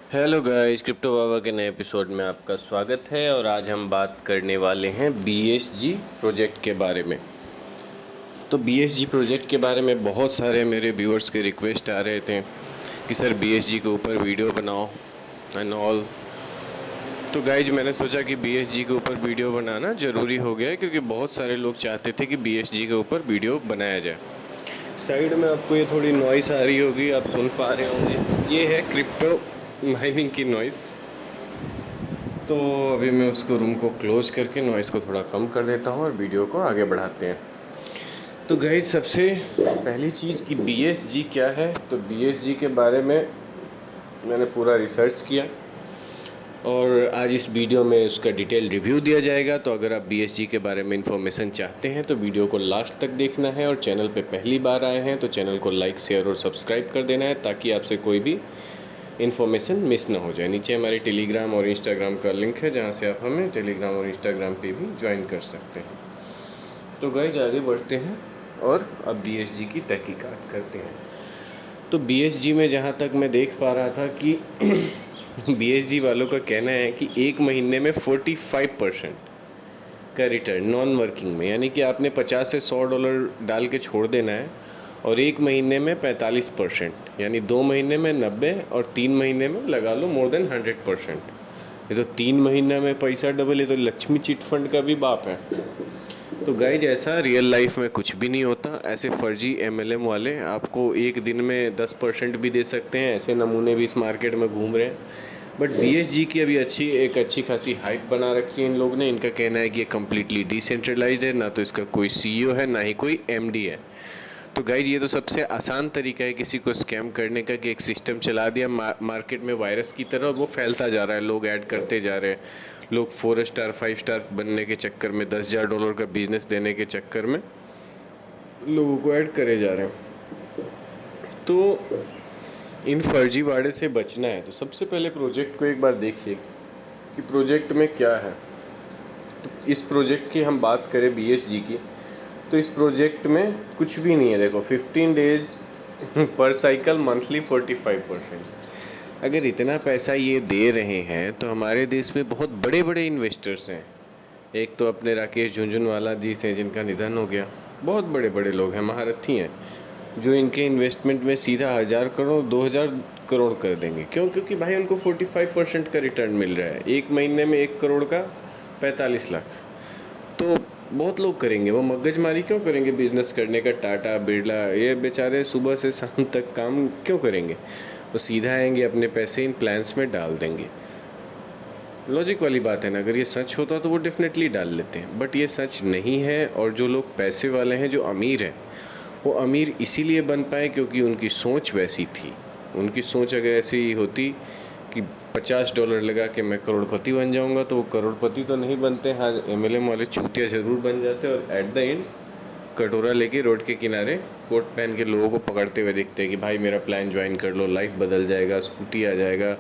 Hello guys, crypto बाबा के नए episode में आपका स्वागत है। और आज हम बात करने वाले हैं बीएसजी प्रोजेक्ट के बारे में। तो बीएसजी प्रोजेक्ट के बारे में बहुत सारे मेरे व्यूअर्स के रिक्वेस्ट आ रहे थे कि सर बीएसजी के ऊपर वीडियो बनाओ एंड ऑल। तो गाइज मैंने सोचा कि बीएसजी के ऊपर वीडियो बनाना ज़रूरी हो गया है, क्योंकि बहुत सारे लोग चाहते थे कि बीएसजी के ऊपर वीडियो बनाया जाए। साइड में आपको ये थोड़ी नॉइस आ रही होगी, आप सुन पा रहे होंगे, ये है क्रिप्टो माइनिंग की नॉइस। तो अभी मैं उसको रूम को क्लोज करके नॉइस को थोड़ा कम कर देता हूँ और वीडियो को आगे बढ़ाते हैं। तो गाइस, सबसे पहली चीज़ कि बीएसजी क्या है। तो बीएसजी के बारे में मैंने पूरा रिसर्च किया और आज इस वीडियो में उसका डिटेल रिव्यू दिया जाएगा। तो अगर आप बीएसजी के बारे में इन्फॉर्मेशन चाहते हैं तो वीडियो को लास्ट तक देखना है, और चैनल पे पहली बार आए हैं तो चैनल को लाइक, शेयर और सब्सक्राइब कर देना है, ताकि आपसे कोई भी इन्फॉर्मेशन मिस ना हो जाए। नीचे हमारे टेलीग्राम और इंस्टाग्राम का लिंक है, जहाँ से आप हमें टेलीग्राम और इंस्टाग्राम पे भी ज्वाइन कर सकते हैं। तो गाइस, आगे बढ़ते हैं और अब बीएसजी की तहकीकात करते हैं। तो बीएसजी में जहाँ तक मैं देख पा रहा था कि बीएसजी वालों का कहना है कि एक महीने में 45% का रिटर्न नॉन वर्किंग में, यानी कि आपने 50 से $100 डाल के छोड़ देना है, और एक महीने में 45%, यानी 2 महीने में 90, और 3 महीने में लगा लो मोर देन 100%। ये तो 3 महीने में पैसा डबल, ये तो लक्ष्मी चिट फंड का भी बाप है। तो गाइज, ऐसा रियल लाइफ में कुछ भी नहीं होता। ऐसे फर्जी एमएलएम वाले आपको एक दिन में 10% भी दे सकते हैं, ऐसे नमूने भी इस मार्केट में घूम रहे हैं। बट बीएसजी की अभी अच्छी खासी हाइप बना रखी है इन लोग ने। इनका कहना है कि ये कम्प्लीटली डिसेंट्रलाइज्ड है, ना तो इसका कोई सीईओ है, ना ही कोई एमडी है। तो गाइज, ये तो सबसे आसान तरीका है किसी को स्कैम करने का, कि एक सिस्टम चला दिया मार्केट में वायरस की तरह, और वो फैलता जा रहा है, लोग ऐड करते जा रहे हैं। लोग 4 स्टार 5 स्टार बनने के चक्कर में, $10,000 का बिजनेस देने के चक्कर में लोगों को ऐड करे जा रहे हैं। तो इन फर्जीवाड़े से बचना है तो सबसे पहले प्रोजेक्ट को एक बार देखिए कि प्रोजेक्ट में क्या है। तो इस प्रोजेक्ट की हम बात करें बीएसजी की, तो इस प्रोजेक्ट में कुछ भी नहीं है। देखो, 15 डेज पर साइकिल, मंथली 45%। अगर इतना पैसा ये दे रहे हैं तो हमारे देश में बहुत बड़े बड़े इन्वेस्टर्स हैं। एक तो अपने राकेश झुनझुनवाला जी थे, जिनका निधन हो गया। बहुत बड़े बड़े लोग हैं, महारथी हैं, जो इनके इन्वेस्टमेंट में सीधा 1,000 करोड़ 2,000 करोड़ कर देंगे। क्यों? क्योंकि भाई उनको 45% का रिटर्न मिल रहा है। एक महीने में 1 करोड़ का 45 लाख। तो बहुत लोग करेंगे। वो मगजमारी क्यों करेंगे बिजनेस करने का? टाटा, बिरला, ये बेचारे सुबह से शाम तक काम क्यों करेंगे? वो सीधा आएंगे, अपने पैसे इन प्लान्स में डाल देंगे। लॉजिक वाली बात है ना। अगर ये सच होता तो वो डेफिनेटली डाल लेते हैं, बट ये सच नहीं है। और जो लोग पैसे वाले हैं, जो अमीर हैं, वो अमीर इसीलिए बन पाए क्योंकि उनकी सोच वैसी थी। उनकी सोच अगर ऐसी होती कि $50 लगा के मैं करोड़पति बन जाऊंगा, तो वो करोड़पति तो नहीं बनते। हाँ, एमएलएम वाले चूतिया ज़रूर बन जाते, और एट द एंड कटोरा लेके रोड के किनारे कोट पहन के लोगों को पकड़ते हुए दिखते हैं कि भाई मेरा प्लान ज्वाइन कर लो, लाइफ बदल जाएगा, स्कूटी आ जाएगा,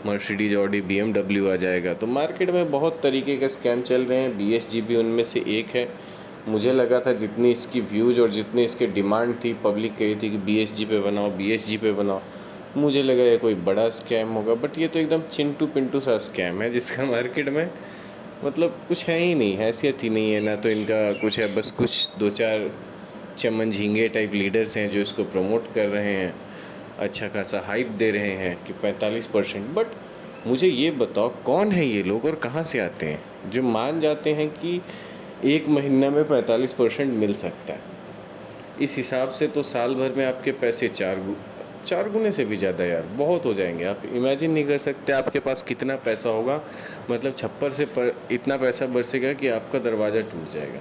मर्सिडीज, ऑडी, बीएमडब्ल्यू आ जाएगा। तो मार्केट में बहुत तरीके के स्कैम चल रहे हैं, बीएसजी भी उनमें से एक है। मुझे लगा था जितनी इसकी व्यूज़ और जितनी इसकी डिमांड थी, पब्लिक कही थी कि बीएसजी पे बनाओ, बीएसजी पे बनाओ, मुझे लगा ये कोई बड़ा स्कैम होगा। बट ये तो एकदम चिंटू पिंटू सा स्कैम है, जिसका मार्केट में मतलब कुछ है ही नहीं, हैसियत ही नहीं है। ना तो इनका कुछ है, बस कुछ 2-4 चमन झींगे टाइप लीडर्स हैं जो इसको प्रमोट कर रहे हैं, अच्छा खासा हाइप दे रहे हैं कि 45%। बट मुझे ये बताओ, कौन है ये लोग और कहाँ से आते हैं जो मान जाते हैं कि एक महीना में 45% मिल सकता है? इस हिसाब से तो साल भर में आपके पैसे चार गुने से भी ज़्यादा यार बहुत हो जाएंगे। आप इमेजिन नहीं कर सकते आपके पास कितना पैसा होगा। मतलब छप्पर से इतना पैसा बरसेगा कि आपका दरवाज़ा टूट जाएगा।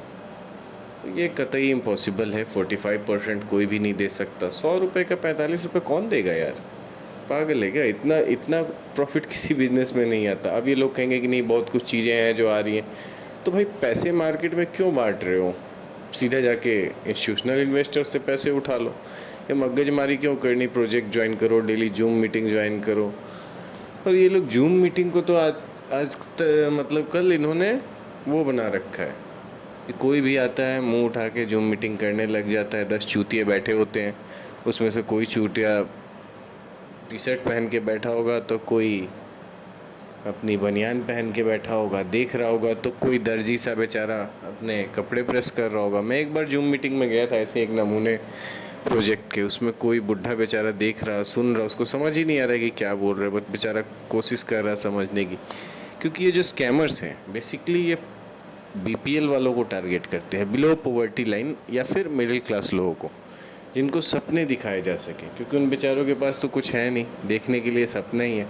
तो ये कतई इम्पॉसिबल है। 45% कोई भी नहीं दे सकता। ₹100 का 45 कौन देगा यार? पागल है क्या? इतना इतना प्रॉफिट किसी बिजनेस में नहीं आता। अब ये लोग कहेंगे कि नहीं, बहुत कुछ चीज़ें हैं जो आ रही हैं। तो भाई पैसे मार्केट में क्यों बांट रहे हो? सीधा जाके इंस्टीट्यूशनल इन्वेस्टर से पैसे उठा लो। ये मगजमारी क्यों करनी? प्रोजेक्ट ज्वाइन करो, डेली जूम मीटिंग ज्वाइन करो। और ये लोग जूम मीटिंग को तो मतलब कल इन्होंने वो बना रखा है कि कोई भी आता है, मुंह उठा के जूम मीटिंग करने लग जाता है। 10 चूतिए बैठे होते हैं, उसमें से कोई चूतिया टी शर्ट पहन के बैठा होगा तो कोई अपनी बनियान पहन के बैठा होगा, देख रहा होगा तो कोई दर्जी सा बेचारा अपने कपड़े प्रेस कर रहा होगा। मैं एक बार जूम मीटिंग में गया था ऐसे एक नमूने प्रोजेक्ट के, उसमें कोई बुढ़ा बेचारा देख रहा, सुन रहा, उसको समझ ही नहीं आ रहा है कि क्या बोल रहे, बट बेचारा कोशिश कर रहा समझने की। क्योंकि ये जो स्कैमर्स हैं बेसिकली ये बीपीएल वालों को टारगेट करते हैं, बिलो पॉवर्टी लाइन या फिर मिडिल क्लास लोगों को, जिनको सपने दिखाए जा सके, क्योंकि उन बेचारों के पास तो कुछ है नहीं, देखने के लिए सपना ही है।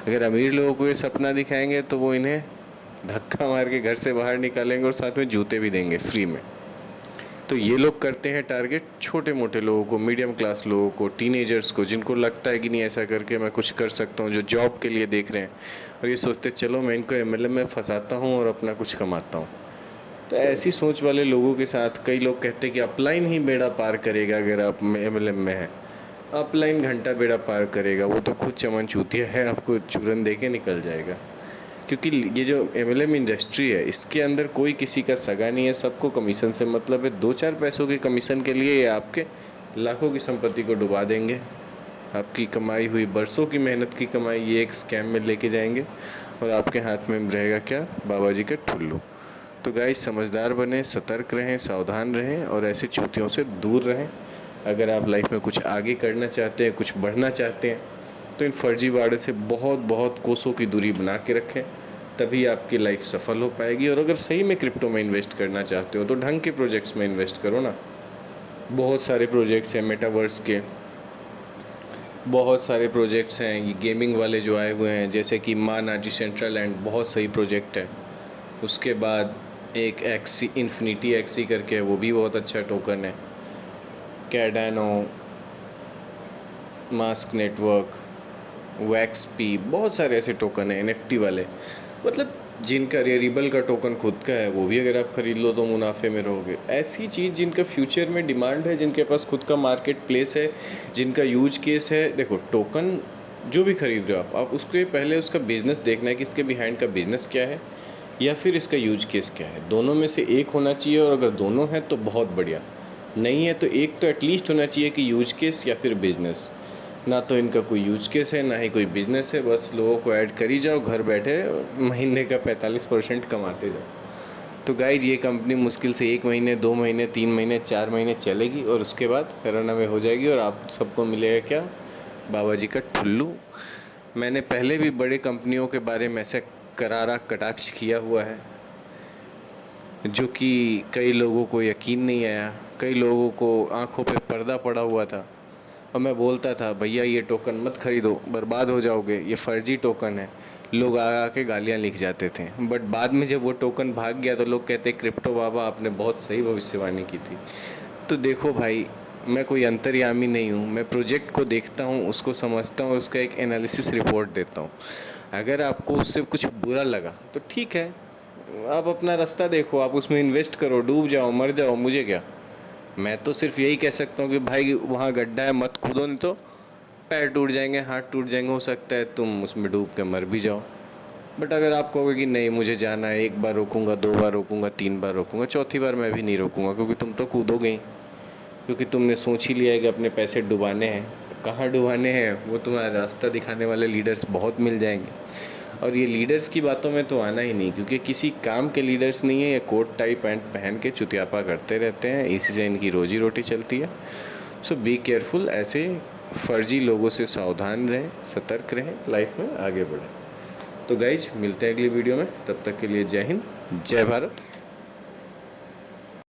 अगर अमीर लोगों को ये सपना दिखाएंगे तो वो इन्हें धक्का मार के घर से बाहर निकालेंगे और साथ में जूते भी देंगे फ्री में। तो ये लोग करते हैं टारगेट छोटे मोटे लोगों को, मीडियम क्लास लोगों को, टीनेजर्स को, जिनको लगता है कि नहीं ऐसा करके मैं कुछ कर सकता हूँ, जो जॉब के लिए देख रहे हैं और ये सोचते चलो मैं इनको एमएलएम में फंसाता हूँ और अपना कुछ कमाता हूँ। तो ऐसी सोच वाले लोगों के साथ कई लोग कहते हैं कि अपलाइन ही बेड़ा पार करेगा। अगर आप एमएलएम में है, अपलाइन घंटा बेड़ा पार करेगा, वो तो खुद चमन चूतिया है, आपको चूरन दे के निकल जाएगा। क्योंकि ये जो एमएलएम इंडस्ट्री है इसके अंदर कोई किसी का सगा नहीं है, सबको कमीशन से मतलब है। 2-4 पैसों के कमीशन के लिए ये आपके लाखों की संपत्ति को डुबा देंगे। आपकी कमाई हुई बरसों की मेहनत की कमाई ये एक स्कैम में लेके जाएंगे और आपके हाथ में रहेगा क्या, बाबा जी का ठुल्लू। तो गाइस समझदार बने, सतर्क रहें, सावधान रहें और ऐसे चूतियों से दूर रहें। अगर आप लाइफ में कुछ आगे करना चाहते हैं, कुछ बढ़ना चाहते हैं, तो इन फर्जीवाड़े से बहुत बहुत कोसों की दूरी बना के रखें, तभी आपकी लाइफ सफल हो पाएगी। और अगर सही में क्रिप्टो में इन्वेस्ट करना चाहते हो तो ढंग के प्रोजेक्ट्स में इन्वेस्ट करो ना। बहुत सारे प्रोजेक्ट्स हैं मेटावर्स के, बहुत सारे प्रोजेक्ट्स हैं ये गेमिंग वाले जो आए हुए हैं, जैसे कि माना डिसेंट्रलैंड, बहुत सही प्रोजेक्ट है। उसके बाद एक एक्सी, इन्फिनिटी एक्सी करके है, वो भी बहुत अच्छा टोकन है। कैडानो, मास्क नेटवर्क, वैक्स पी, बहुत सारे ऐसे टोकन हैं एनएफटी वाले, मतलब जिनका रिबल का टोकन खुद का है, वो भी अगर आप खरीद लो तो मुनाफे में रहोगे। ऐसी चीज़ जिनका फ्यूचर में डिमांड है, जिनके पास खुद का मार्केट प्लेस है, जिनका यूज केस है। देखो टोकन जो भी खरीद रहे हो आप उसके पहले उसका बिजनेस देखना है कि इसके बिहाइंड का बिजनेस क्या है या फिर इसका यूज केस क्या है। दोनों में से एक होना चाहिए, और अगर दोनों हैं तो बहुत बढ़िया, नहीं है तो एक तो एटलीस्ट होना चाहिए कि यूज केस या फिर बिजनेस। ना तो इनका कोई यूज केस है, ना ही कोई बिजनेस है, बस लोगों को ऐड करी जाओ, घर बैठे महीने का 45% कमाते जाओ। तो गाइज ये कंपनी मुश्किल से 1 महीने, 2 महीने, 3 महीने, 4 महीने चलेगी और उसके बाद रन अवे हो जाएगी और आप सबको मिलेगा क्या, बाबा जी का ठुल्लू। मैंने पहले भी बड़े कंपनियों के बारे में ऐसे करारा कटाक्ष किया हुआ है, जो कि कई लोगों को यकीन नहीं आया, कई लोगों को आंखों पे पर्दा पड़ा हुआ था। और मैं बोलता था भैया ये टोकन मत खरीदो, बर्बाद हो जाओगे, ये फर्जी टोकन है। लोग आ के गालियाँ लिख जाते थे, बट बाद में जब वो टोकन भाग गया तो लोग कहते क्रिप्टो बाबा आपने बहुत सही भविष्यवाणी की थी। तो देखो भाई, मैं कोई अंतर्यामी नहीं हूँ, मैं प्रोजेक्ट को देखता हूँ, उसको समझता हूँ, उसका एक एनालिसिस रिपोर्ट देता हूँ। अगर आपको उससे कुछ बुरा लगा तो ठीक है, आप अपना रास्ता देखो, आप उसमें इन्वेस्ट करो, डूब जाओ, मर जाओ, मुझे क्या। मैं तो सिर्फ यही कह सकता हूँ कि भाई वहाँ गड्ढा है, मत कूदो, नहीं तो पैर टूट जाएंगे, हाथ टूट जाएंगे, हो सकता है तुम उसमें डूब के मर भी जाओ। बट अगर आप कहोगे कि नहीं मुझे जाना है, 1 बार रोकूंगा, 2 बार रोकूंगा, 3 बार रोकूंगा, चौथी बार मैं भी नहीं रोकूंगा, क्योंकि तुम तो कूदोगे ही, क्योंकि तुमने सोच ही लिया है कि अपने पैसे डुबाने हैं। कहाँ डुबाने हैं वो तुम्हारा रास्ता दिखाने वाले लीडर्स बहुत मिल जाएंगे। और ये लीडर्स की बातों में तो आना ही नहीं, क्योंकि किसी काम के लीडर्स नहीं है, ये कोट टाई पैंट पहन के चुतियापा करते रहते हैं, इसी से इनकी रोजी रोटी चलती है। सो बी केयरफुल, ऐसे फर्जी लोगों से सावधान रहें, सतर्क रहें, लाइफ में आगे बढ़ें। तो गाइज मिलते हैं अगली वीडियो में, तब तक के लिए जय हिंद, जय भारत।